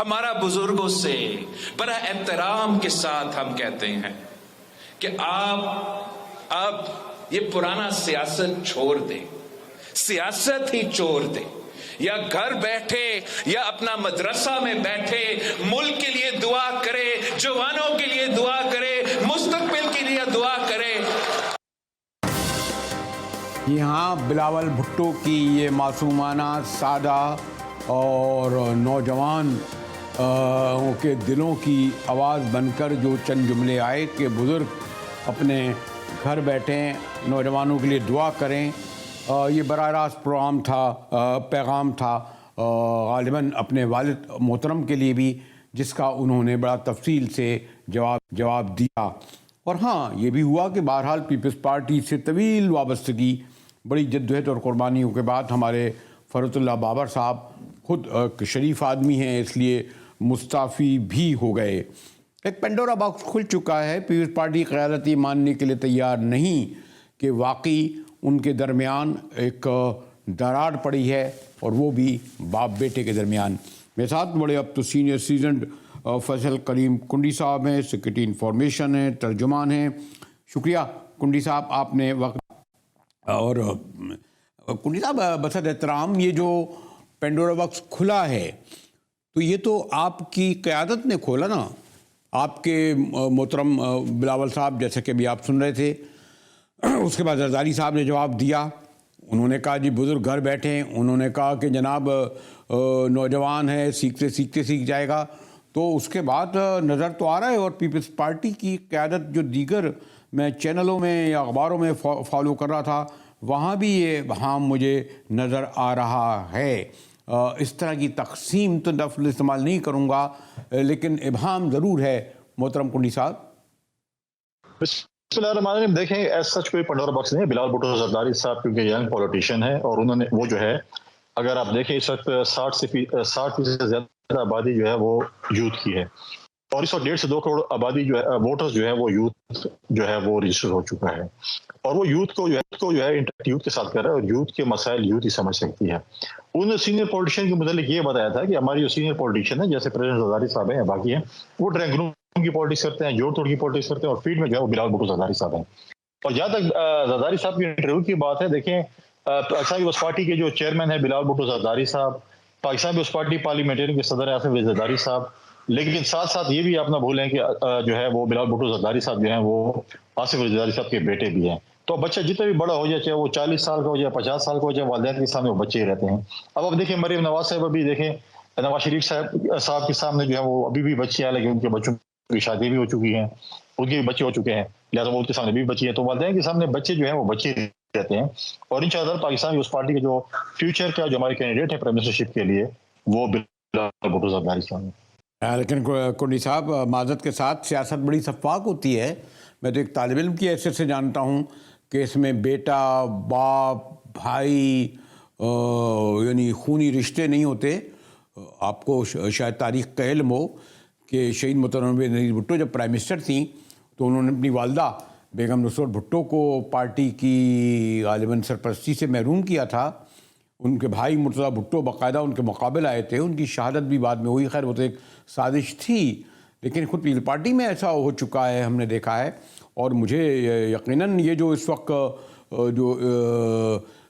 हमारा बुजुर्गों से बड़ा एहतराम के साथ हम कहते हैं कि आप अब ये पुराना सियासत छोड़ दें, सियासत ही छोड़ दें, या घर बैठे या अपना मदरसा में बैठे मुल्क के लिए दुआ करे, जवानों के लिए दुआ करे, मुस्तकबिल के लिए दुआ करे। यहाँ बिलावल भुट्टो की ये मासूमाना, सादा और नौजवान के दिलों की आवाज़ बनकर जो चंद जुमले आए कि बुज़ुर्ग अपने घर बैठे नौजवानों के लिए दुआ करें, ये बराह रास्त प्रोग्राम था, पैगाम था गालिबन अपने वालिद मोहतरम के लिए भी, जिसका उन्होंने बड़ा तफसील से जवाब दिया। और हाँ, ये भी हुआ कि बहरहाल पीपल्स पार्टी से तवील वाबस्तगी, बड़ी जद्दोजहद और कुर्बानियों के बाद हमारे फ़रतुल्लाह बाबर साहब खुद शरीफ आदमी हैं, इसलिए मुस्ताफ़ी भी हो गए। एक पेंडोरा बॉक्स खुल चुका है। पीपल्स पार्टी क़यादत ये मानने के लिए तैयार नहीं कि वाकई उनके दरमियान एक दरार पड़ी है, और वो भी बाप बेटे के दरमियान। मेरे साथ बड़े अब तो सीनियर सीजनड फैसल करीम कुंडी साहब हैं, सेक्रेटरी इंफॉर्मेशन हैं, तर्जुमान हैं। शुक्रिया कुंडी साहब, आपने वक्त। और कुंडी साहब, बसत एहतराम, ये जो पेंडोरा बॉक्स खुला है तो ये तो आपकी क़यादत ने खोला ना, आपके मोहतरम बिलावल साहब, जैसे कि अभी आप सुन रहे थे। उसके बाद जरदारी साहब ने जवाब दिया, उन्होंने कहा जी बुज़ुर्ग घर बैठे हैं, उन्होंने कहा कि जनाब नौजवान है, सीखते सीखते सीख जाएगा। तो उसके बाद नज़र तो आ रहा है, और पीपल्स पार्टी की क़यादत जो दीगर मैं चैनलों में या अखबारों में फॉलो कर रहा था, वहाँ भी ये वहाँ मुझे नज़र आ रहा है। इस तरह की तकसीम तो लफ्ज़ इस्तेमाल नहीं करूँगा, लेकिन इबहाम ज़रूर है मोहतरम कुंडी साहब। देखें, ऐसा सच कोई पेंडोरा बॉक्स नहीं है। बिलावल भुट्टो जरदारी साहब क्योंकि यंग पॉलिटिशियन है, और उन्होंने वो जो है, अगर आप देखें इस वक्त 60% से ज़्यादा आबादी जो है वो यूथ की है, और इस वक्त 1.5 से 2 करोड़ आबादी जो है, वोटर्स जो है वो यूथ जो है वो रजिस्टर हो चुका है, और वो यूथ को जो है इंटरेक्ट यूथ के साथ कर रहा है, और यूथ के मसाइल यूथ ही समझ सकती है। उन सीनियर पॉलिटिशियन के मुतालिक ये बताया था कि हमारी जो सीनियर पॉलिटिशियन है, जैसे प्रेसिडेंट जरदारी साहब हैं या बाकी हैं, वो ड्राइंग रूम की पॉलिटिक्स करते हैं, जोड़ तोड़ की पॉलिटिक्स करते हैं, और फील्ड में जो है वो बिलावल भुट्टो जरदारी साहब हैं। और जहाँ तक जरदारी साहब की इंटरव्यू की बात है, देखें पाकिस्तान पीपल्स पार्टी के जो चेयरमैन है बिलावल भुट्टो जरदारी साहब, पाकिस्तान पीपल्स पार्टी पार्लियामेंटेरियन के सदर आसिफ अली जरदारी साहब, लेकिन साथ साथ ये भी आप ना भूलें कि जो है वो बिलावल भुट्टो जरदारी साहब जो है वो आसिफ अली जरदारी साहब के बेटे भी हैं। तो बच्चा जितना भी बड़ा हो जाए, चाहे वो 40 साल का हो जाए, 50 साल का हो जाए, वालिदैन के सामने वो बच्चे ही रहते हैं। अब देखिए मरीम नवाज साहब, अभी देखें नवाज शरीफ साहब के सामने जो है वो अभी भी बच्चे हैं, लेकिन उनके बच्चों की शादी भी हो चुकी है, उनके भी बच्चे हो चुके हैं, लिहाजा वो उनके सामने भी बच्चे हैं। तो वालिदैन के सामने बच्चे जो है वो बच्चे रहते हैं। और इंशाअल्लाह पाकिस्तान उस पार्टी के जो फ्यूचर का जो हमारे कैंडिडेट है प्राइम मिनिस्टरशिप के लिए, वो बिलावल भुट्टो जरदारी साहब हैं। लेकिन कुंडी साहब, माज़रत के साथ सियासत बड़ी शफ़ाफ़ होती है। मैं तो एक तालिब इल्म की हैसियत से जानता हूँ कि इसमें बेटा, बाप, भाई, यानी खूनी रिश्ते नहीं होते। आपको शायद तारीख़ का इल्म हो कि शहीद मोहतरम नज़ीर भुट्टो जब प्राइम मिनिस्टर थी, तो उन्होंने अपनी वालदा बेगम नुसरत भुट्टो को पार्टी की गालिबन सरपरस्ती से महरूम किया था। उनके भाई मुर्तज़ा भुट्टो बाकायदा उनके मुकाबले आए थे, उनकी शहादत भी बाद में हुई। खैर वो तो एक साजिश थी, लेकिन खुद पीपल्स पार्टी में ऐसा हो चुका है, हमने देखा है। और मुझे यकीनन ये जो इस वक्त जो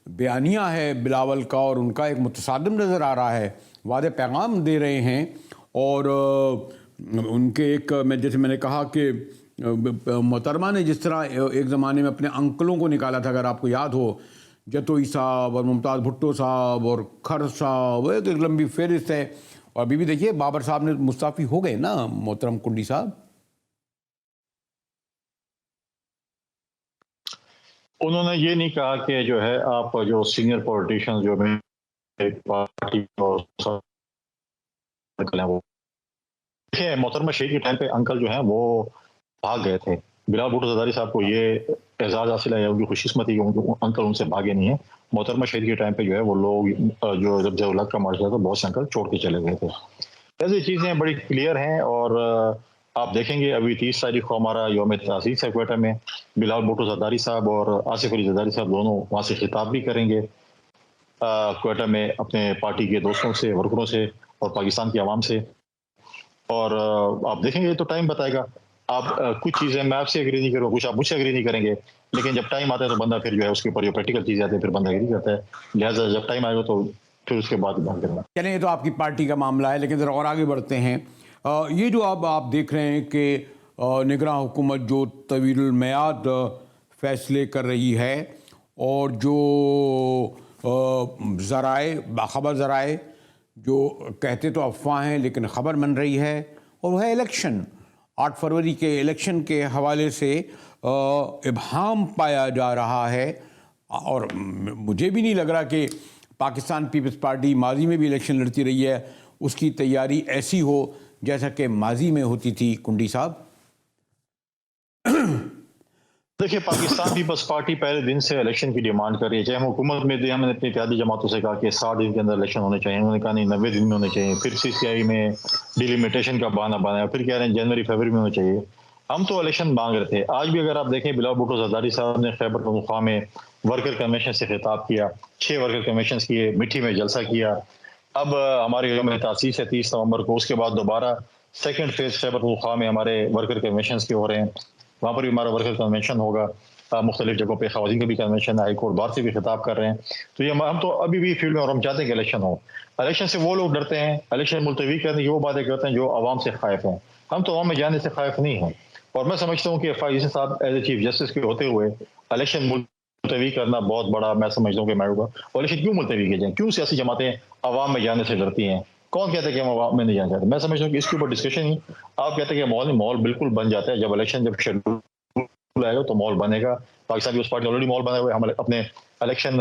बयानिया है बिलावल का, और उनका एक मुतसादिम नज़र आ रहा है, वादे पैगाम दे रहे हैं। और उनके एक, मैं जैसे मैंने कहा कि मोहतरमा ने जिस तरह एक ज़माने में अपने अंकलों को निकाला था, अगर आपको याद हो, जतोई साहब और मुमताज़ भुट्टो साहब और खर साहब, एक लंबी फहरिस्त है। और अभी भी देखिए बाबर साहब ने मुस्ताफ़ी हो गए ना मोहतरम कुंडी साहब। उन्होंने ये नहीं कहा कि जो है आप जो सीनियर पॉलिटिशियन जो पार्टी वो मोहतरमा शहीद के टाइम पे अंकल जो है वो भाग गए थे। बिलावल भुट्टो जरदारी साहब को ये एजाज़ हासिल है, उनकी खुशकिस्मती है, अंकल उनसे भागे नहीं है। मोहतरमा शहीद के टाइम पे जो है वो लोग जो जब जवलत का मार्च था तो बहुत से अंकल छोड़ के चले गए थे। ऐसी चीज़ें बड़ी क्लियर हैं। और आप देखेंगे अभी 30 तारीख को हमारा यौम तासीस है क्वेटा में। बिलावल भुट्टो जरदारी साहब और आसिफ अली जरदारी साहब दोनों वहाँ से खिताब भी करेंगे क्वेटा में अपने पार्टी के दोस्तों से, वर्करों से और पाकिस्तान की आवाम से। और आप देखेंगे तो टाइम बताएगा। आप कुछ चीज़ें मैं आपसे एग्री नहीं करूँगा, कुछ आप मुझसे एग्री नहीं करेंगे, लेकिन जब टाइम आता है तो बंदा फिर जो है उसके ऊपर जो प्रैक्टिकल चीज़ें आती है फिर बंदा एग्री करता है। लिहाजा जब टाइम आएगा तो फिर उसके बाद बात करेंगे। चलें, ये तो आपकी पार्टी का मामला है, लेकिन ज़रा और आगे बढ़ते हैं। ये जो अब आप देख रहे हैं कि निगरान हुकूमत जो तवील मियाद फैसले कर रही है और जो ज़राए बाखबर ज़राए जो कहते तो अफवाह हैं लेकिन ख़बर बन रही है, और वह है इलेक्शन। 8 फरवरी के इलेक्शन के हवाले से इब्हाम पाया जा रहा है, और मुझे भी नहीं लग रहा कि पाकिस्तान पीपल्स पार्टी माजी में भी इलेक्शन लड़ती रही है, उसकी तैयारी ऐसी हो जैसा कि माजी में होती थी। कुंडी साहब, देखिए, पाकिस्तान पीपल्स पार्टी पहले दिन से इलेक्शन की डिमांड कर रही है। चाहे हम हुकूमत में थे, हमने अपनी इत्तेहादी जमातों से कहा कि 60 दिन के अंदर इलेक्शन होने चाहिए, उन्होंने कहा नहीं 90 दिन में होने चाहिए। फिर CCI में डिलिमिटेशन का बहाना बनाया, फिर कह रहे हैं जनवरी फरवरी में होने चाहिए। हम तो इलेक्शन मांग रहे थे। आज भी अगर आप देखें, बिलावल भुट्टो जरदारी साहब ने खैबर पख्तूनख्वा में वर्कर कन्वेंशन से खिताब किया, 6 वर्कर कन्वेंशन किए, मिट्टी में जलसा किया। अब हमारे यौम तासीस है 30 नवंबर को, उसके बाद दोबारा सेकंड फेज खैबर पख्तूनख्वा में हमारे वर्कर कन्वेंशन के हो रहे हैं। वहाँ पर भी हमारा वर्कर कन्वेंशन होगा, मुख्तलिफ जगहों पे खवातीन का भी कन्वेंशन है, हाई कोर्ट बार से भी खिताब कर रहे हैं। तो ये हम तो अभी भी फील्ड में, और हम चाहते हैं कि इलेक्शन हो। इलेक्शन से वो लोग डरते हैं, इलेक्शन मुलतवी करने की वो बातें करते हैं जो आवाम से खाइफ हैं। हम तो आवाम में जाने से खाइफ नहीं हैं, और मैं समझता हूँ कि FIC साहब एज ए चीफ जस्टिस के होते हुए इलेक्शन मुलतवी करना बहुत बड़ा, मैं समझता हूँ कि मैं होगा। और इलेक्शन क्यों मुलतवी किए जाए, क्यों सियासी जमातें आवाम में जाने से डरती हैं? कौन कहता है कि हम आवाम में नहीं जाना चाहते? मैं समझता हूँ कि इसके ऊपर डिस्कशन ही, आप कहते हैं कि माहौल बिल्कुल बन जाता है जब इलेक्शन, जब शेड्यूल आएगा तो माहौल बनेगा। पाकिस्तान पीपल्स पार्टी ऑलरेडी माहौल बनाए हुए, हम अपने इलेक्शन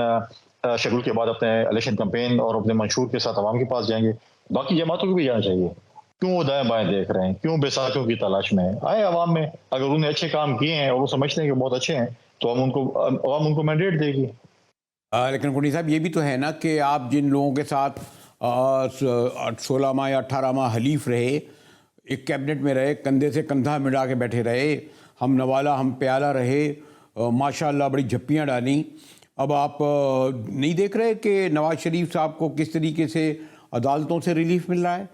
शेड्यूल के बाद अपने इलेक्शन कैंपेन और अपने मंशूर के साथ आवाम के पास जाएंगे। बाकी जमातों को भी जाना चाहिए। क्यों वो दाएं बाएं देख रहे हैं, क्यों बेसाखियों की तलाश में है? आए आवाम में, अगर उन्हें अच्छे काम किए हैं और वो समझते हैं कि बहुत अच्छे हैं तो हम आवाम उनको मैंडेट देगी। लेकिन कुंडी साहब, ये भी तो है ना कि आप जिन लोगों के साथ 16 माह या 18 माह हलीफ रहे, एक कैबिनेट में रहे, कंधे से कंधा मिला के बैठे रहे, हम नवाला हम प्याला रहे, माशाअल्लाह बड़ी झप्पियाँ डाली। अब आप नहीं देख रहे कि नवाज शरीफ साहब को किस तरीके से अदालतों से रिलीफ मिल रहा है,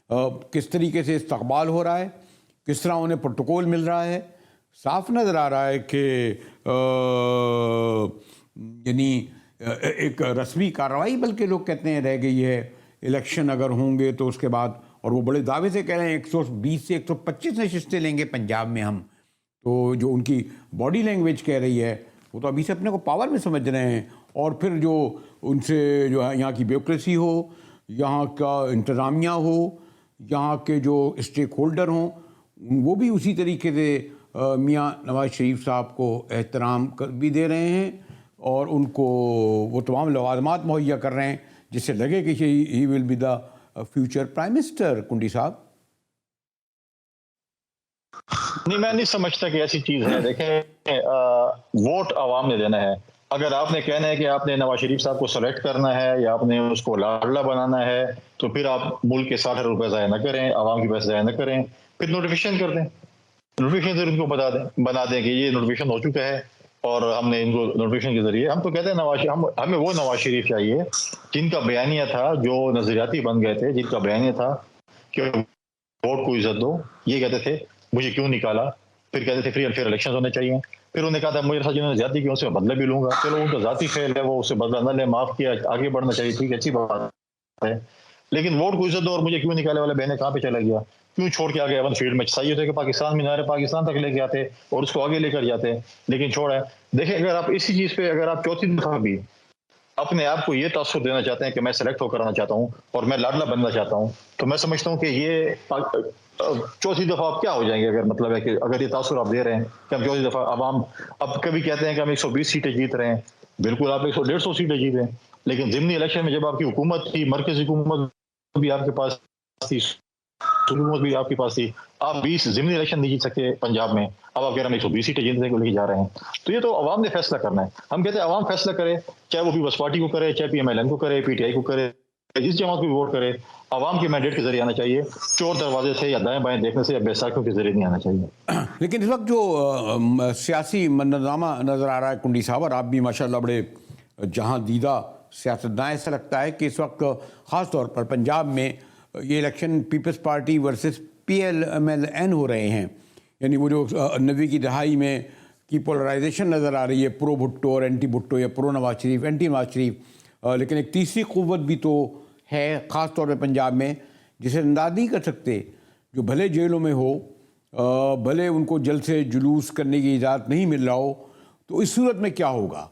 किस तरीके से इस्तकबाल हो रहा है, किस तरह उन्हें प्रोटोकॉल मिल रहा है? साफ नज़र आ रहा है कि यानी एक रस्मी कार्रवाई बल्कि लोग कहते हैं रह गई है। इलेक्शन अगर होंगे तो उसके बाद, और वो बड़े दावे से कह रहे हैं 120 से 125 नशिस्तें लेंगे पंजाब में हम। तो जो उनकी बॉडी लैंग्वेज कह रही है, वो तो अभी से अपने को पावर में समझ रहे हैं। और फिर जो उनसे जो है यहाँ की ब्यूरोक्रेसी हो, यहाँ का इंतज़ामिया हो, यहाँ के जो स्टेक होल्डर हों, वो भी उसी तरीके से मियाँ नवाज शरीफ साहब को एहतराम भी दे रहे हैं और उनको वो तमाम लवाजमात मुहैया कर रहे हैं जिससे लगे कि he will be the future prime minister. कुंडी साहब, नहीं, मैं नहीं समझता कि ऐसी चीज है। देखें, वोट आवाम ने देना है। अगर आपने कहना है कि आपने नवाज शरीफ साहब को सेलेक्ट करना है या आपने उसको लाडला बनाना है, तो फिर आप मुल्क के 60 रुपए ज़ाया न करें, आवाम के पैसे ज़ाया न करें, फिर नोटिफिकेशन कर दें। नोटिफिकेशन से उनको बना दें कि ये नोटिफिकेशन हो चुका है और हमने इनको नोटिफिकेशन के जरिए, हम तो कहते हैं हमें वो नवाज शरीफ चाहिए जिनका बयानिया था, जो नजरियाती बन गए थे, जिनका बयानिया था कि वोट को इज्जत दो। ये कहते थे मुझे क्यों निकाला, फिर कहते थे फ्री एंड फेयर इलेक्शन होने चाहिए, फिर उन्होंने कहा था मेरे साथ जिन्होंने ज्यादा की उनसे बदला भी लूंगा। चलो, उनका जाती फेल है, वो उससे बदला न ले, माफ किया, आगे बढ़ना चाहिए, ठीक है, अच्छी बात है। लेकिन वोट को इज्जत दो और मुझे क्यों निकाले वाला बहने कहाँ पे चला गया, क्यों छोड़ के आ गया? फील्ड में सही होते कि पाकिस्तान में नारे पाकिस्तान तक लेके आते और उसको आगे लेकर जाते, लेकिन छोड़ा है। देखिए, अगर आप इसी चीज पे, अगर आप चौथी दफा भी अपने आप को ये तासुर देना चाहते हैं कि मैं सेलेक्ट होकर आना चाहता हूँ और मैं लाडला बनना चाहता हूँ, तो मैं समझता हूँ कि ये चौथी दफा आप क्या हो जाएंगे। अगर मतलब है कि अगर ये तासुर आप दे रहे हैं कि हम चौथी दफा आवाम, अब कभी कहते हैं कि हम 120 सीटें जीत रहे हैं, बिल्कुल आप 100-150 सीटें जीत रहे हैं, लेकिन ज़िमनी इलेक्शन में जब आपकी हुकूमत थी, मरकजी हुकूमत भी आपके पास थी, हुकूमत भी आपके पास थी, आप 20 ज़िमनी इलेक्शन नहीं जीत सकते पंजाब में, अब आप कह रहे हैं 120 सीटें जीतने को लेके जा रहे हैं। तो ये तो अवाम ने फैसला करना है। हम कहते हैं अवाम फैसला करे, चाहे वो पीपल्स पार्टी को करे, चाहे PMLN को करे, PTI को करे, जिस जमात को भी वोट करे, अवाम के मैंडेट के जरिए आना चाहिए, चोर दरवाजे से या दाएं बाएं देखने से या बैसाखियों के जरिए नहीं आना चाहिए। लेकिन इस वक्त जो सियासी मंजरनामा नज़र आ रहा है कुंडी साहब, और आप भी माशाल्लाह बड़े जहां दीदा सियासतदान, ऐसा लगता है कि इस वक्त ख़ास तौर पर पंजाब में ये election peoples party versus PLMLN हो रहे हैं, यानी वो जो 90 की दहाई में की पोलराइजेशन नज़र आ रही है, प्रो भुट्टो और एंटी भुट्टो या प्रो नवाज शरीफ एंटी नवाज शरीफ, लेकिन एक तीसरी क़ुव्वत भी तो है ख़ास तौर पे पंजाब में, जिसे अंदाज़ नहीं कर सकते, जो भले जेलों में हो, भले उनको जल्द से जुलूस करने की इजाज़त नहीं मिल रहा हो, तो इस सूरत में क्या होगा?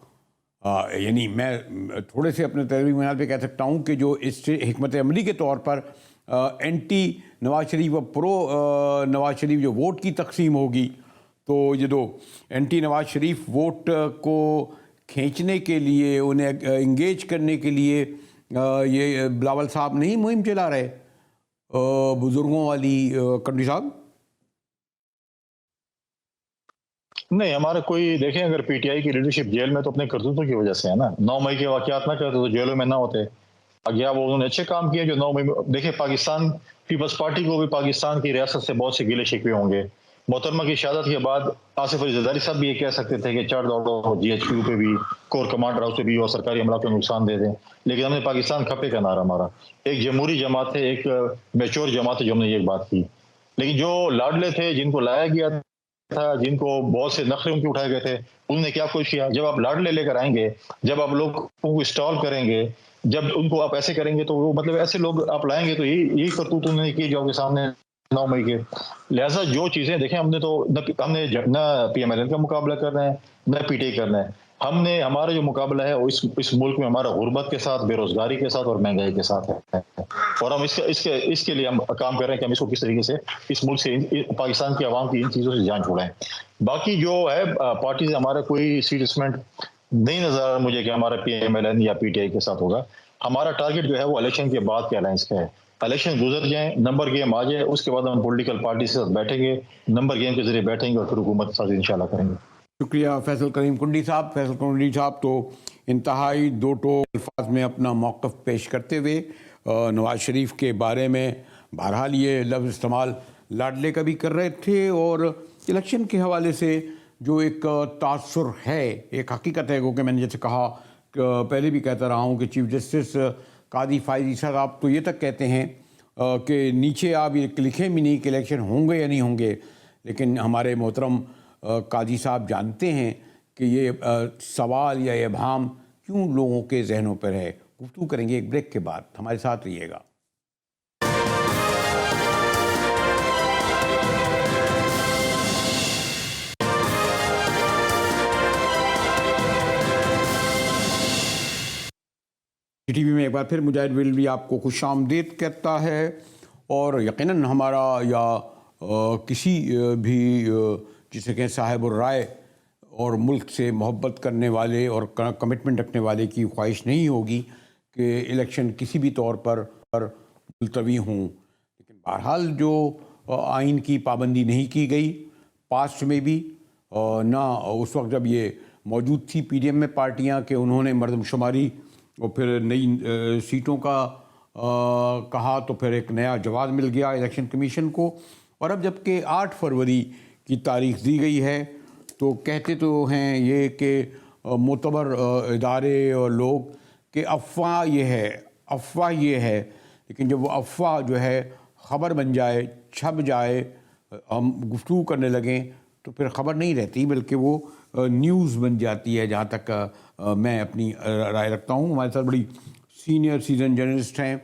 यानी मैं थोड़े से अपने तहरीर बुनियाद पे कह सकता हूँ कि जो इस हिकमत अमली के तौर पर एंटी नवाज शरीफ और प्रो नवाज शरीफ जो वोट की तकसीम होगी, तो ये दो एंटी नवाज शरीफ वोट को खींचने के लिए, उन्हें इंगेज करने के लिए ये बिलावल साहब नहीं मुहिम चला रहे, बुजुर्गों वाली कंट्री साहब? नहीं, हमारा कोई देखें, अगर पीटीआई की लीडरशिप जेल में तो अपने करतूतों की वजह से है ना। 9 मई के वाकयात ना करते तो जेलों में ना होते। अगला वो उन्होंने अच्छे काम किए जो 9 मई में। देखिए, पाकिस्तान पीपल्स पार्टी को भी पाकिस्तान की रियासत से बहुत से गिले शिकवे होंगे। मोहतरमा की शहादत के बाद आसिफ अली जरदारी साहब भी ये कह सकते थे कि चढ़ दौड़ो GHQ पे भी, कोर कमांडर हाउस पे भी और सरकारी अमला को नुकसान दे दें, लेकिन हमने पाकिस्तान खपे का नारा मारा। एक जमहूरी जमात है, एक मैच्योर जमात है, जो हमने ये बात की। लेकिन जो लाडले थे, जिनको लाया गया था, जिनको बहुत से नखरे उनके उठाए गए थे, उन्होंने क्या कुछ किया? जब आप लाडले लेकर आएंगे, जब आप लोगों को स्टॉल करेंगे, जब उनको आप ऐसे करेंगे, तो वो मतलब ऐसे लोग आप लाएंगे, तो यही करतूत उन्होंने की जो आपके सामने 9 मई के। लिहाजा जो चीजें देखें, हमने तो हमने न PMLN का मुकाबला करना है, न PTI करना है। हमने हमारा जो मुकाबला है वो इस मुल्क में हमारा गुर्बत के साथ, बेरोजगारी के साथ और महंगाई के साथ है, और हम इसके लिए हम काम कर रहे हैं कि हम इसको किस तरीके से इस मुल्क से, पाकिस्तान की आवाम की इन चीजों से जान छुड़ाएं। बाकी जो है पार्टी से हमारा कोई सीरियसमेंट नहीं नजर आ रहा मुझे कि हमारा PMLN या PTI के साथ होगा। हमारा टारगेट जो है वो इलेक्शन के बाद के अलायंस का है। इलेक्शन गुजर जाए, नंबर गेम आ जाए, उसके बाद हम पॉलिटिकल पार्टी से साथ बैठेंगे, नंबर गेम के जरिए बैठेंगे और फिर हुकूमत के साथ इंशाल्लाह करेंगे। शुक्रिया फैसल करीम कुंडी साहब। फैसल कुंडी साहब तो इंतहाई दो टोक अल्फाज में अपना मौक़िफ़ पेश करते हुए नवाज शरीफ के बारे में बहरहाल ये लफ्ज़ इस्तेमाल लाडले का भी कर रहे थे, और इलेक्शन के हवाले से जो एक तासुर है, एक हकीकत है, क्योंकि मैंने जैसे कहा पहले भी कहता रहा हूँ कि चीफ जस्टिस कादी फायज़ ईसा साहब तो ये तक कहते हैं कि नीचे आप ये लिखें भी नहीं कि इलेक्शन होंगे या नहीं होंगे, लेकिन हमारे मोहतरम कादी साहब जानते हैं कि ये सवाल या ये भाम क्यों लोगों के जहनों पर है। गुफ्तगू करेंगे एक ब्रेक के बाद, हमारे साथ रहिएगा। टीवी में एक बार फिर मुजाहिद विल्वी आपको खुशामदीद कहता है, और यकीनन हमारा या किसी भी जिसे कहें साहिब राय और मुल्क से मोहब्बत करने वाले और कमिटमेंट रखने वाले की ख्वाहिश नहीं होगी कि इलेक्शन किसी भी तौर पर मुलतवी हों, लेकिन बहरहाल जो आइन की पाबंदी नहीं की गई पास्ट में भी, ना उस वक्त जब ये मौजूद थी PDM में पार्टियां कि उन्होंने मर्दमशुमारी और फिर नई सीटों का कहा, तो फिर एक नया जवाब मिल गया इलेक्शन कमीशन को, और अब जबकि 8 फरवरी की तारीख दी गई है, तो कहते तो हैं ये कि मोतबर इदारे और लोग कि अफवाह ये है, लेकिन जब वो अफवाह जो है ख़बर बन जाए, छप जाए, हम गुफ्तगू करने लगें, तो फिर ख़बर नहीं रहती बल्कि वो न्यूज़ बन जाती है। जहाँ तक मैं अपनी राय रखता हूँ। हमारे साथ बड़ी सीनियर सीजन जर्नलिस्ट हैं,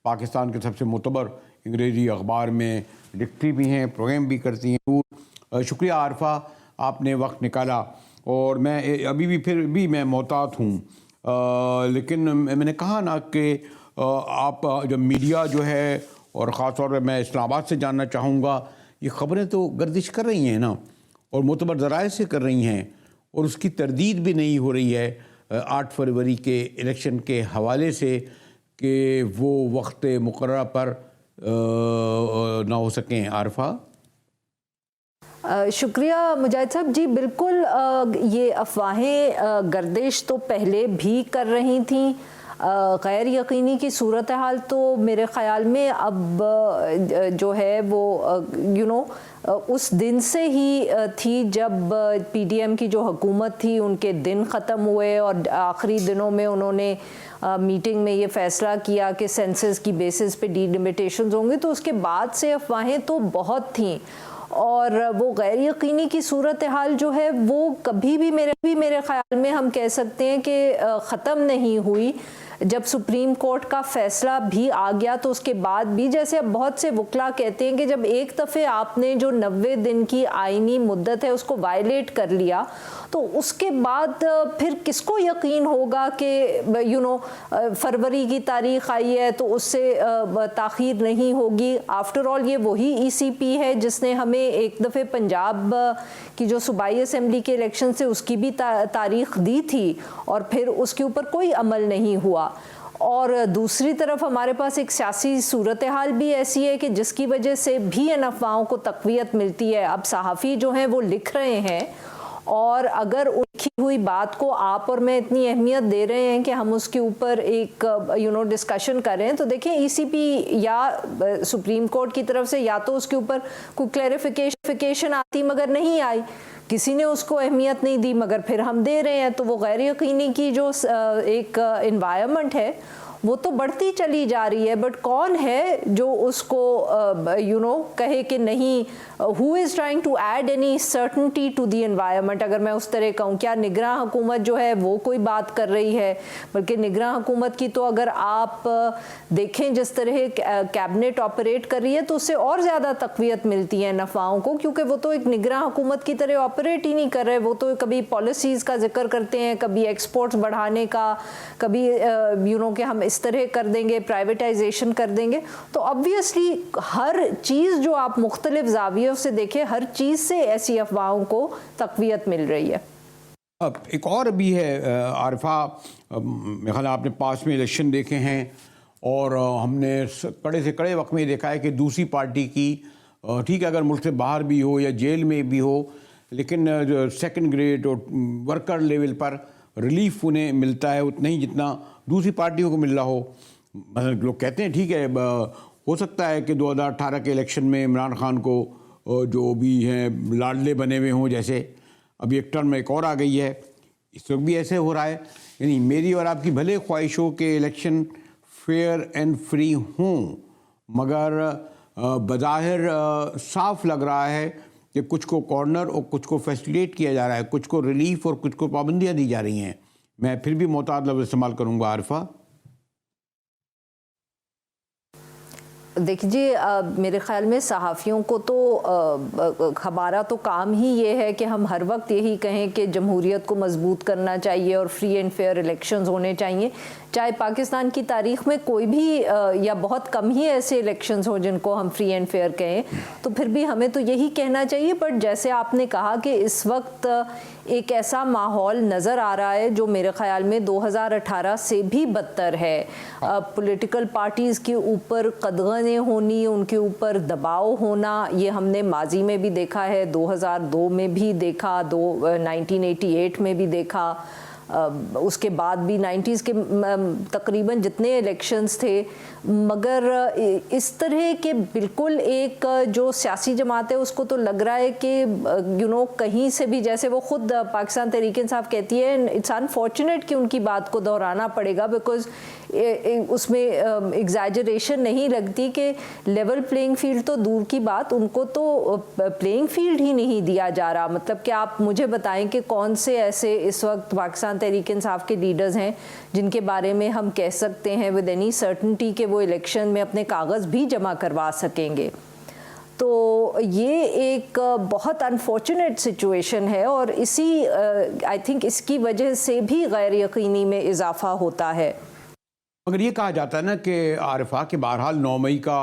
पाकिस्तान के सबसे मोतबर अंग्रेज़ी अखबार में लिखती भी हैं, प्रोग्राम भी करती हैं। शुक्रिया आरफा, आपने वक्त निकाला, और मैं अभी भी फिर भी मैं मोहतात हूँ, लेकिन मैंने कहा ना कि आप जब मीडिया जो है, और ख़ास तौर पर मैं इस्लामाबाद से जानना चाहूँगा, ये ख़बरें तो गर्दिश कर रही हैं ना, और मोतबर ज़राए से कर रही हैं, और उसकी तरदीद भी नहीं हो रही है 8 फरवरी के इलेक्शन के हवाले से कि वो वक्त मुकर्रर पर ना हो सकें। आरफा, शुक्रिया मुजाहिद साहब जी। बिल्कुल ये अफवाहें गर्दिश तो पहले भी कर रही थीं, गैर यकीनी की सूरत हाल तो मेरे ख़्याल में अब जो है वो उस दिन से ही थी जब पीडीएम की जो हुकूमत थी उनके दिन ख़त्म हुए और आखिरी दिनों में उन्होंने मीटिंग में ये फ़ैसला किया कि सेंसस की बेसिस पे डिलिमिटेशंस होंगे, तो उसके बाद से अफवाहें तो बहुत थीं और वो गैर यकीनी की सूरत हाल जो है वो कभी भी मेरे ख़्याल में हम कह सकते हैं कि ख़त्म नहीं हुई। जब सुप्रीम कोर्ट का फैसला भी आ गया तो उसके बाद भी, जैसे अब बहुत से वकला कहते हैं कि जब एक दफ़े आपने जो 90 दिन की आईनी मुद्दत है उसको वायलेट कर लिया तो उसके बाद फिर किसको यकीन होगा कि फरवरी की तारीख आई है तो उससे ताख़ीर नहीं होगी। आफ्टर ऑल ये वही ईसीपी है जिसने हमें एक दफ़े पंजाब की जो सूबाई असम्बली के इलेक्शन से उसकी भी तारीख दी थी और फिर उसके ऊपर कोई अमल नहीं हुआ। और दूसरी तरफ हमारे पास एक सियासी सूरत हाल भी ऐसी है कि जिसकी वजह से भी इन अफवाहों को तक़वियत मिलती है। अब सहाफ़ी जो हैं वो लिख रहे हैं और अगर लिखी हुई बात को आप और मैं इतनी अहमियत दे रहे हैं कि हम उसके ऊपर एक डिस्कशन करें, तो देखें ईसीपी या सुप्रीम कोर्ट की तरफ से या तो उसके ऊपर कोई क्लैरिफिकेशन आती मगर नहीं आई, किसी ने उसको अहमियत नहीं दी मगर फिर हम दे रहे हैं, तो वो गैर यकीनी की जो एक एनवायरनमेंट है वो तो बढ़ती चली जा रही है। बट कौन है जो उसको कहे कि नहीं, who is trying to add any certainty to the environment, अगर मैं उस तरह कहूँ। क्या निगरान हुकूमत जो है वो कोई बात कर रही है? बल्कि निगरान हुकूमत की तो अगर आप देखें जिस तरह कैबिनेट ऑपरेट कर रही है तो उससे और ज़्यादा तक़वियत मिलती है अफवाहों को, क्योंकि वो तो एक निगरान हुकूमत की तरह ऑपरेट ही नहीं कर रहे। वो तो कभी पॉलिसीज़ का जिक्र करते हैं, कभी एक्सपोर्ट्स बढ़ाने का, कभी कि हम इस तरह कर देंगे, प्राइवेटाइजेशन कर देंगे। तो ऑब्वियसली हर चीज़ जो आप मुख्तलिफ ज़ावियों से देखें, हर चीज़ से ऐसी अफवाहों को तक़वियत मिल रही है। अब एक और भी है आरिफा, मेरे ख्याल आपने पास में इलेक्शन देखे हैं और हमने कड़े से कड़े वक्त में देखा है कि दूसरी पार्टी की, ठीक है अगर मुल्क से बाहर भी हो या जेल में भी हो, लेकिन जो सेकंड ग्रेड और वर्कर लेवल पर रिलीफ उन्हें मिलता है उतना ही जितना दूसरी पार्टियों को मिल रहा हो। मतलब लोग कहते हैं ठीक है, हो सकता है कि 2018 के इलेक्शन में इमरान खान को जो भी हैं लाडले बने हुए हों, जैसे अभी एक टर्म एक और आ गई है, इस वक्त भी ऐसे हो रहा है। यानी मेरी और आपकी भले ख्वाहिश हो कि इलेक्शन फेयर एंड फ्री हों, मगर बज़ाहिर साफ लग रहा है कि कुछ को कॉर्नर और कुछ को फैसिलिटेट किया जा रहा है, कुछ को रिलीफ और कुछ को पाबंदियाँ दी जा रही हैं। मैं फिर भी मोहतात लफ्ज़ इस्तेमाल करूँगा आरिफा। देखिए मेरे ख़्याल में सहाफ़ियों को तो हमारा तो काम ही ये है कि हम हर वक्त यही कहें कि जमहूरियत को मजबूत करना चाहिए और फ्री एंड फेयर इलेक्शंस होने चाहिए। चाहे पाकिस्तान की तारीख़ में कोई भी या बहुत कम ही ऐसे इलेक्शंस हो जिनको हम फ्री एंड फेयर कहें, तो फिर भी हमें तो यही कहना चाहिए। बट जैसे आपने कहा कि इस वक्त एक ऐसा माहौल नज़र आ रहा है जो मेरे ख़्याल में 2018 से भी बदतर है। पॉलिटिकल पार्टीज़ के ऊपर कदगने होनी, उनके ऊपर दबाव होना, ये हमने माजी में भी देखा है, 2002 में भी देखा, 1988 में भी देखा, उसके बाद भी 90s के तकरीबन जितने इलेक्शंस थे। मगर इस तरह के बिल्कुल एक जो सियासी जमात है उसको तो लग रहा है कि कहीं से भी, जैसे वो खुद पाकिस्तान तहरीक इंसाफ कहती है, इट्स अनफॉर्चुनेट कि उनकी बात को दोहराना पड़ेगा, बिकॉज उसमें एग्जैजरेशन नहीं लगती कि लेवल प्लेइंग फील्ड तो दूर की बात, उनको तो प्लेइंग फील्ड ही नहीं दिया जा रहा। मतलब कि आप मुझे बताएं कि कौन से ऐसे इस वक्त पाकिस्तान तहरीक इंसाफ के लीडर्स हैं जिनके बारे में हम कह सकते हैं विद एनी सर्टनिटी कि वो इलेक्शन में अपने कागज़ भी जमा करवा सकेंगे। तो ये एक बहुत अनफॉर्चुनेट सिचुएशन है और इसी आई थिंक इसकी वजह से भी गैर यकीनी में इजाफा होता है। मगर ये कहा जाता है ना कि आरिफा के बहरहाल 9 मई का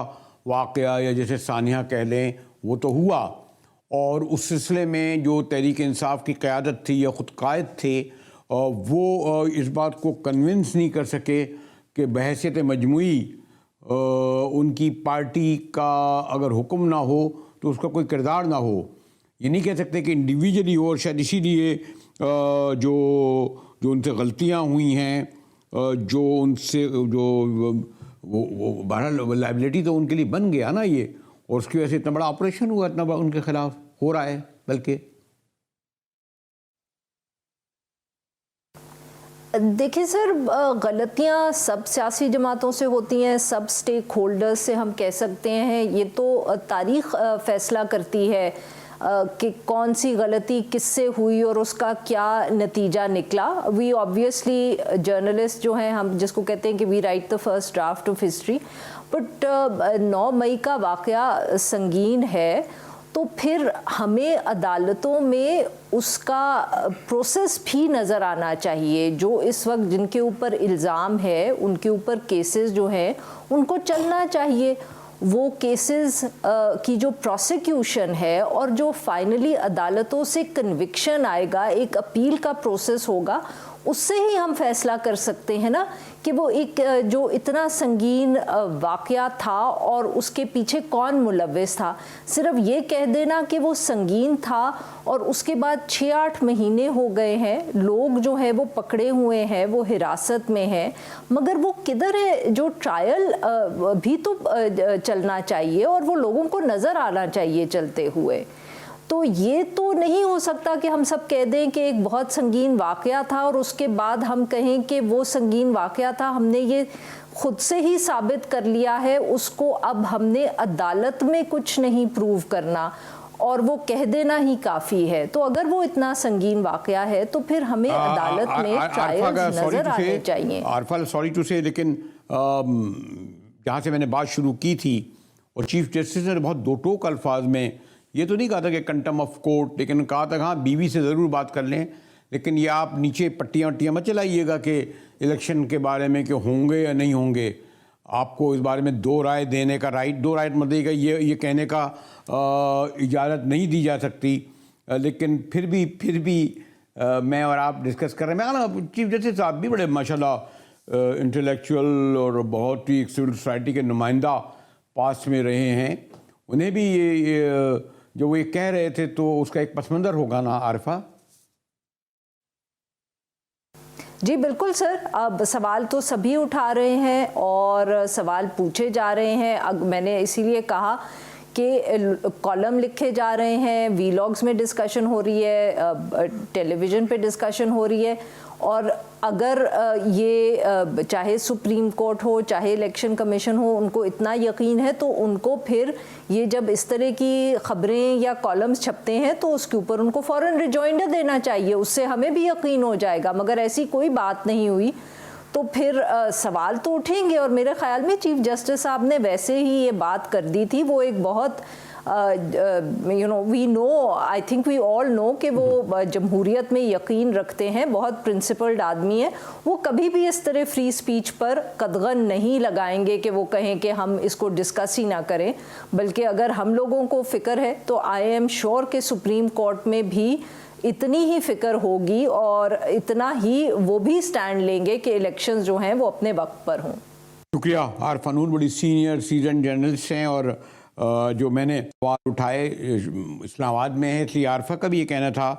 वाक़या या जैसे सानिया कह लें वो तो हुआ, और उस सिलसिले में जो तहरीक इंसाफ की क़यादत थी या ख़ुद कायद थे वो इस बात को कन्विंस नहीं कर सके कि बहैसियत मजमूई उनकी पार्टी का अगर हुक्म ना हो तो उसका कोई किरदार ना हो। ये नहीं कह सकते कि इंडिविजुअली हो, और शायद इसीलिए जो उनसे गलतियाँ हुई हैं जो उनसे जो वो बहरहाल लाइबिलिटी तो उनके लिए बन गया ना ये, और उसकी वजह से इतना बड़ा ऑपरेशन हुआ, इतना बड़ा उनके खिलाफ हो रहा है। बल्कि देखिए सर, गलतियां सब सियासी जमातों से होती हैं, सब स्टेक होल्डर्स से हम कह सकते हैं। ये तो तारीख फैसला करती है कि कौन सी गलती किससे हुई और उसका क्या नतीजा निकला। वी ऑब्वियसली जर्नलिस्ट जो हैं, हम जिसको कहते हैं कि we write the first draft of history, but 9 मई का वाक़या संगीन है, तो फिर हमें अदालतों में उसका प्रोसेस भी नज़र आना चाहिए। जो इस वक्त जिनके ऊपर इल्ज़ाम है, उनके ऊपर केसेस जो हैं उनको चलना चाहिए। वो केसेस की जो प्रोसिक्यूशन है और जो फाइनली अदालतों से कन्विक्शन आएगा, एक अपील का प्रोसेस होगा, उससे ही हम फैसला कर सकते हैं ना कि वो एक जो इतना संगीन वाक़या था और उसके पीछे कौन मुलव्विस था। सिर्फ ये कह देना कि वो संगीन था और उसके बाद 6-8 महीने हो गए हैं, लोग जो है वो पकड़े हुए हैं, वो हिरासत में हैं, मगर वो किधर है? जो ट्रायल भी तो चलना चाहिए और वो लोगों को नज़र आना चाहिए चलते हुए। तो ये तो नहीं हो सकता कि हम सब कह दें कि एक बहुत संगीन वाक़या था और उसके बाद हम कहें कि वो संगीन वाक़या था, हमने ये खुद से ही साबित कर लिया है, उसको अब हमने अदालत में कुछ नहीं प्रूव करना और वो कह देना ही काफ़ी है। तो अगर वो इतना संगीन वाक़या है तो फिर हमें अदालत में ट्रायल्स नज़र आने चाहिए। आरफा, सॉरी टू से, लेकिन जहाँ से मैंने बात शुरू की थी और चीफ जस्टिस ने बहुत दो टोक अल्फाज में ये तो नहीं कहा था कि कंटेम्प्ट ऑफ कोर्ट, लेकिन कहा था हाँ बीवी से ज़रूर बात कर लें, लेकिन ये आप नीचे पट्टियाँ वट्टियाँ मत चलाइएगा कि इलेक्शन के बारे में कि होंगे या नहीं होंगे। आपको इस बारे में दो राय देने का राइट, दो राय मत देगा, ये कहने का इजाज़त नहीं दी जा सकती। लेकिन फिर भी मैं और आप डिस्कस कर रहे हैं। मैं ना चीफ जस्टिस साहब भी बड़े माशाल्लाह इंटेलेक्चुअल और बहुत ही सिविल सोसाइटी के नुमाइंदा पास में रहे हैं। उन्हें भी ये जो वो ये कह रहे थे तो उसका एक पस मंज़र होगा ना आरिफा? जी बिल्कुल सर, अब सवाल तो सभी उठा रहे हैं और सवाल पूछे जा रहे हैं। अब मैंने इसीलिए कहा कि कॉलम लिखे जा रहे हैं, वीलॉग्स में डिस्कशन हो रही है, टेलीविज़न पे डिस्कशन हो रही है, और अगर ये चाहे सुप्रीम कोर्ट हो चाहे इलेक्शन कमीशन हो, उनको इतना यकीन है तो उनको फिर ये जब इस तरह की खबरें या कॉलम्स छपते हैं तो उसके ऊपर उनको फ़ौरन रिजॉइंडर देना चाहिए, उससे हमें भी यकीन हो जाएगा। मगर ऐसी कोई बात नहीं हुई तो फिर सवाल तो उठेंगे। और मेरे ख्याल में चीफ जस्टिस साहब ने वैसे ही ये बात कर दी थी। वो एक बहुत we know, I think we all know कि वो जमहूरियत में यकीन रखते हैं, बहुत प्रिंसिपल्ड आदमी है। वो कभी भी इस तरह फ्री स्पीच पर कदगन नहीं लगाएंगे कि वो कहें कि हम इसको डिस्कस ही ना करें। बल्कि अगर हम लोगों को फ़िक्र है तो आई एम श्योर कि सुप्रीम कोर्ट में भी इतनी ही फ़िक्र होगी और इतना ही वो भी स्टैंड लेंगे कि इलेक्शंस जो हैं वो अपने वक्त पर हों। शुक्रिया। आरिफा नूर बड़ी सीनियर सीजन जर्नलिस्ट हैं और जो मैंने सवाल उठाए इस्लामाबाद में है, इसलिए आरिफा का भी ये कहना था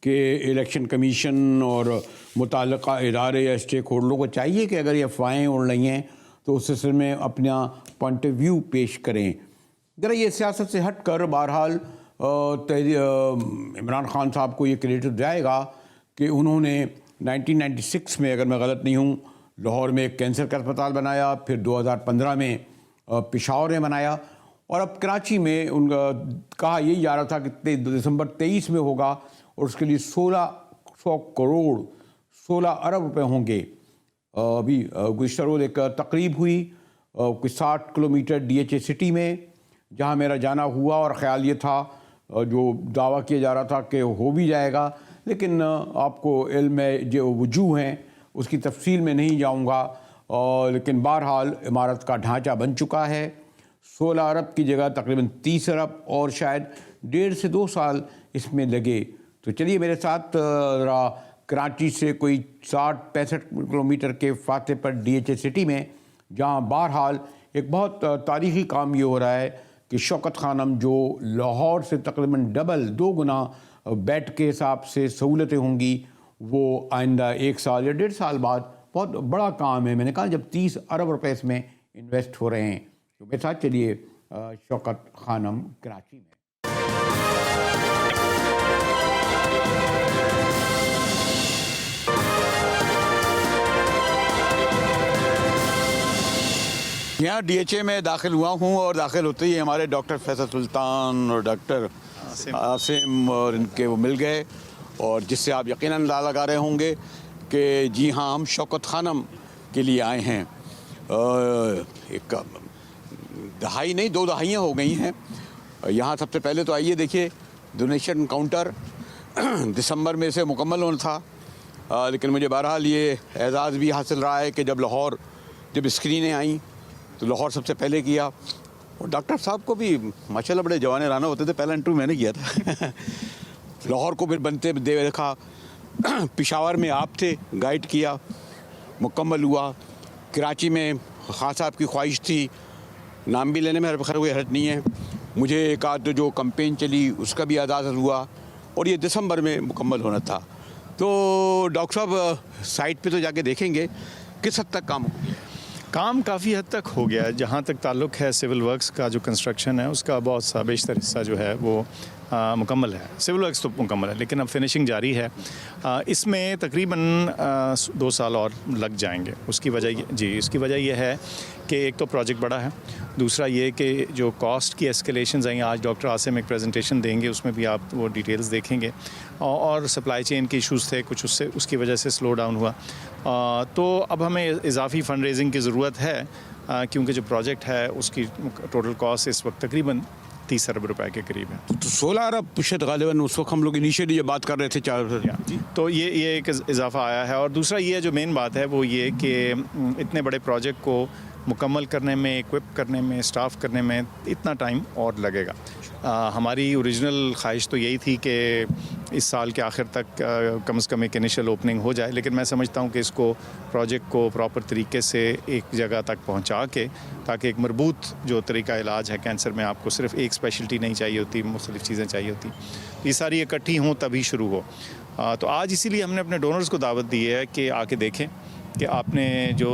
कि इलेक्शन कमीशन और मुताल्लिक़ा इदारे या स्टेक होल्डरों को चाहिए कि अगर ये अफवाहें उड़ रही हैं तो उस सिलसिले में अपना पॉइंट ऑफ व्यू पेश करें। ज़रा ये सियासत से हट कर बहरहाल इमरान खान साहब को ये क्रेडिट जाएगा कि उन्होंने 1996 में, अगर मैं गलत नहीं हूँ, लाहौर में एक कैंसर का अस्पताल बनाया, फिर 2015 में पेशावर में बनाया, और अब कराची में उनका कहा यही जा रहा था कि दिसंबर 23 में होगा और उसके लिए 1600 करोड़ 16 अरब रुपए होंगे। अभी गुज़श्ता रोज़ एक तकरीब हुई कुछ 60 किलोमीटर DHA सिटी में, जहाँ मेरा जाना हुआ और ख़्याल ये था, जो दावा किया जा रहा था कि हो भी जाएगा, लेकिन आपको इल्म है जो वजूह हैं उसकी तफसील में नहीं जाऊँगा। लेकिन बहरहाल इमारत का ढांचा बन चुका है। 16 अरब की जगह तकरीबन 30 अरब और शायद 1.5 से 2 साल इसमें लगे। तो चलिए मेरे साथ ज़रा कराची से कोई 60-65 किलोमीटर के फाते पर DHA सिटी में, जहाँ बहरहाल एक बहुत तारीख़ी काम ये हो रहा है कि शौकत खानम जो लाहौर से तकरीबन डबल 2 गुना बेड के हिसाब से सहूलतें होंगी, वो आइंदा 1 साल या 1.5 साल बाद बहुत बड़ा काम है। मैंने कहा जब 30 अरब रुपए इसमें इन्वेस्ट हो रहे हैं तो मेरे साथ चलिए शौकत खानम कराची में। यहाँ DHA में दाखिल हुआ हूँ और दाखिल होते ही हमारे डॉक्टर फैसल सुल्तान और डॉक्टर आसिम और इनके वो मिल गए, और जिससे आप यकीनन अंदाज़ा लगा रहे होंगे कि जी हाँ हम शौकत खानम के लिए आए हैं। एक दहाई नहीं 2 दहाइयाँ हो गई हैं यहाँ। सबसे पहले तो आइए देखिए डोनेशन काउंटर दिसंबर में से मुकम्मल होना था, लेकिन मुझे बहरहाल ये एजाज़ भी हासिल रहा है कि जब स्क्रीनें आई तो लाहौर सबसे पहले किया, और डॉक्टर साहब को भी माशाल्लाह बड़े जवान राना होते थे, पहला इंटरव्यू मैंने किया था लाहौर को फिर बनते दे देखा, पेशावर में आप थे, गाइड किया, मुकम्मल हुआ। कराची में खान साहब की ख्वाहिश थी, नाम भी लेने में खैर कोई हर्ज नहीं है, मुझे एक आध जो कैंपेन चली उसका भी आगाज़ हुआ, और ये दिसंबर में मुकम्मल होना था। तो डॉक्टर साहब साइट पे तो जाके देखेंगे किस हद तक काम हो गया? काम काफ़ी हद तक हो गया है। जहाँ तक ताल्लुक़ है सिविल वर्क्स का, जो कंस्ट्रक्शन है उसका बहुत सा बेशतर हिस्सा जो है वो मुकम्मल है। सिविल वर्क्स तो मुकम्मल है, लेकिन अब फिनिशिंग जारी है। इसमें तकरीबन 2 साल और लग जाएंगे। उसकी वजह यह है कि एक तो प्रोजेक्ट बड़ा है, दूसरा ये कि जो कॉस्ट की एस्केलेशंस आई, आज डॉक्टर आसिम एक प्रेजेंटेशन देंगे, उसमें भी आप वो डिटेल्स देखेंगे, और सप्लाई चेन के इश्यूज़ थे कुछ, उसकी वजह से स्लो डाउन हुआ। तो अब हमें इजाफी फ़ंड रेजिंग की ज़रूरत है, क्योंकि जो प्रोजेक्ट है उसकी टोटल कॉस्ट इस वक्त तकरीबन 30 अरब रुपए के करीब है। तो 16 अरब शायद गालिबन उस वक्त हम लोग इनिशियली जब बात कर रहे थे 4, तो ये एक इजाफा आया है। और दूसरा ये जो मेन बात है वो ये कि इतने बड़े प्रोजेक्ट को मुकम्मल करने में, इक्विप करने में, स्टाफ करने में इतना टाइम और लगेगा। हमारी ओरिजिनल ख्वाहिश तो यही थी कि इस साल के आखिर तक कम से कम एक इनिशियल ओपनिंग हो जाए, लेकिन मैं समझता हूँ कि इसको प्रोजेक्ट को प्रॉपर तरीके से एक जगह तक पहुँचा के, ताकि एक मरबूत जो तरीका इलाज है कैंसर में, आपको सिर्फ एक स्पेशलिटी नहीं चाहिए होती, मुख्तलिफ चीज़ें चाहिए होती, ये सारी इकट्ठी हों तभी शुरू हो। तो आज इसीलिए हमने अपने डोनर्स को दावत दी है कि आके देखें कि आपने जो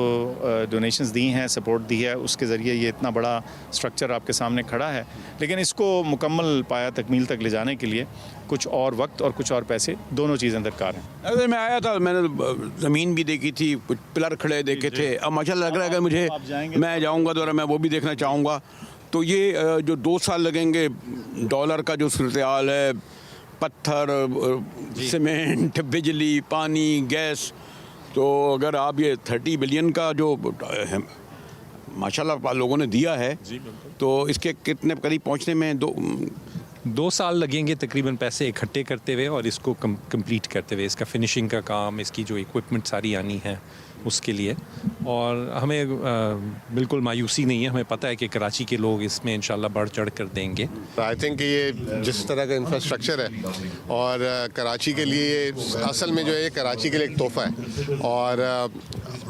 डोनेशंस दी हैं, सपोर्ट दी है, उसके ज़रिए ये इतना बड़ा स्ट्रक्चर आपके सामने खड़ा है। लेकिन इसको मुकम्मल पाया तकमील तक ले जाने के लिए कुछ और वक्त और कुछ और पैसे, दोनों चीज़ें दरकार हैं। अगर मैं आया था, मैंने ज़मीन भी देखी थी, कुछ पिलर खड़े देखे थे। अब माशाल्लाह लग रहा है अगर मुझे, मैं जाऊँगा तो मैं वो भी देखना चाहूँगा। तो ये जो 2 साल लगेंगे, डॉलर का जो सूरत हाल है, पत्थर, सीमेंट, बिजली, पानी, गैस, तो अगर आप ये 30 बिलियन का जो माशाल्लाह लोगों ने दिया है, तो इसके कितने करीब पहुंचने में 2 साल लगेंगे तकरीबन पैसे इकट्ठे करते हुए और इसको कंप्लीट करते हुए, इसका फिनिशिंग का काम, इसकी जो इक्विपमेंट सारी आनी है उसके लिए। और हमें बिल्कुल मायूसी नहीं है, हमें पता है कि कराची के लोग इसमें इंशाल्लाह बढ़ चढ़ कर देंगे। आई थिंक ये जिस तरह का इंफ्रास्ट्रक्चर है और कराची के लिए, असल में जो है ये कराची के लिए एक तोहफ़ा है,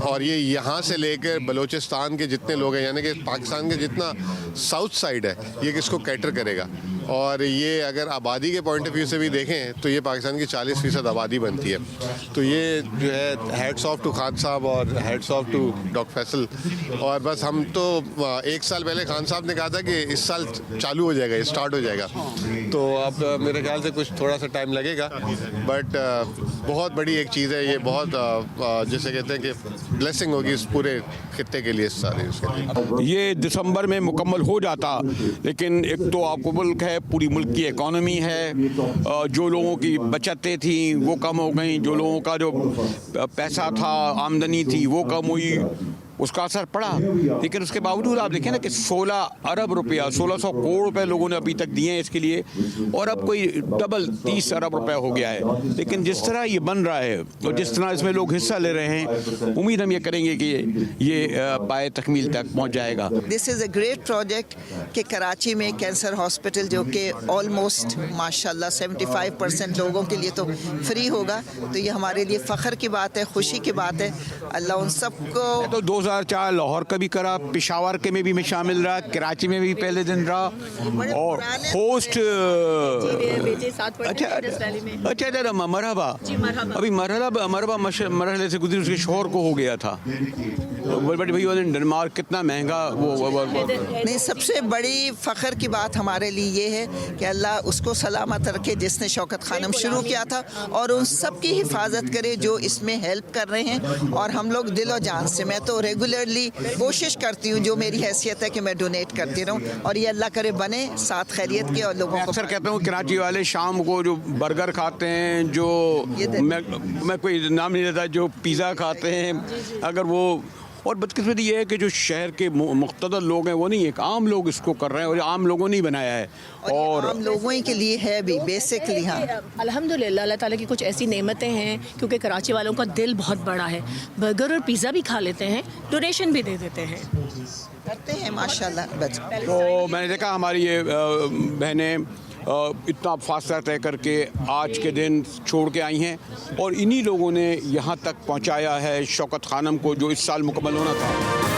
और ये यहाँ से लेकर बलूचिस्तान के जितने लोग हैं, यानी कि पाकिस्तान के जितना साउथ साइड है, ये किसको कैटर करेगा। और ये अगर आबादी के पॉइंट ऑफ व्यू से भी देखें तो ये पाकिस्तान की 40% आबादी बनती है। तो ये जो है हैट्स ऑफ टू खान साहब और hats off to doctor Faisal. और बस हम तो 1 साल पहले खान साहब ने कहा था कि इस साल चालू हो जाएगा, स्टार्ट हो जाएगा, तो अब मेरे ख्याल से कुछ थोड़ा सा टाइम लगेगा, बट बहुत बड़ी एक चीज़ है ये, बहुत जिसे कहते हैं कि ब्लेसिंग होगी इस पूरे खित्ते के लिए, सारे उसके लिए। ये दिसंबर में मुकम्मल हो जाता, लेकिन एक तो आपको मुल्क है, पूरी मुल्क की इकॉनमी है, जो लोगों की बचतें थी वो कम हो गई, जो लोगों का जो पैसा था, आमदनी थी वो कम हुई, उसका असर पड़ा। लेकिन उसके बावजूद आप देखें ना कि 16 अरब रुपया, 1600 करोड़ रुपए लोगों ने अभी तक दिए हैं इसके लिए, और अब कोई डबल 30 अरब रुपए हो गया है। लेकिन जिस तरह ये बन रहा है और जिस तरह इसमें लोग हिस्सा ले रहे हैं, उम्मीद हम ये करेंगे कि ये पाए तकमील तक पहुंच जाएगा। This is a great project कि कराची में कैंसर हॉस्पिटल जो कि ऑलमोस्ट माशाल्लाह 75% लोगों के लिए तो फ्री होगा, तो ये हमारे लिए फ़ख्र की बात है, खुशी की बात है। अल्लाह उन सबको तो 2 2004 लाहौर का भी करा, पेशावर के में भी मैं शामिल रहा, कराची में भी पहले दिन रहा और होस्ट अच्छा मरहबा अभी मरहले से गुजरी, उसके शोहर को हो गया था। बड़े भैया ने डेनमार्क कितना महंगा वो नहीं, सबसे बड़ी फ़ख्र की बात हमारे लिए ये है कि अल्लाह उसको सलामत रखे जिसने शौकत खानम शुरू किया था, और उन सब की हिफाजत करे जो इसमें हेल्प कर रहे हैं। और हम लोग दिल और जान से, मैं तो रेगुलरली कोशिश करती हूँ, जो मेरी हैसियत है कि मैं डोनेट करती रहूँ, और ये अल्लाह करे बने साथ खैरियत के और लोगों को। अक्सर कहता हूँ कराची वाले शाम को जो बर्गर खाते हैं, जो मैं कोई नाम नहीं लेता, जो पिज़्ज़ा खाते हैं, अगर वो, और बदकिस्मती ये है कि जो शहर के मुख्तदर लोग हैं वो नहीं, एक आम लोग इसको कर रहे हैं, और आम लोगों ने बनाया है, और आम लोगों ही के लिए है भी बेसिकली। हाँ, अल्हम्दुलिल्लाह अल्लाह ताला की कुछ ऐसी नेमतें हैं, क्योंकि कराची वालों का दिल बहुत बड़ा है, बर्गर और पिज़्ज़ा भी खा लेते हैं, डोनेशन भी दे देते हैं, करते हैं माशाल्लाह। तो मैंने देखा हमारी ये बहनें इतना फासला तय करके आज के दिन छोड़ के आई हैं, और इन्हीं लोगों ने यहाँ तक पहुँचाया है शौकत खानम को, जो इस साल मुकम्मल होना था।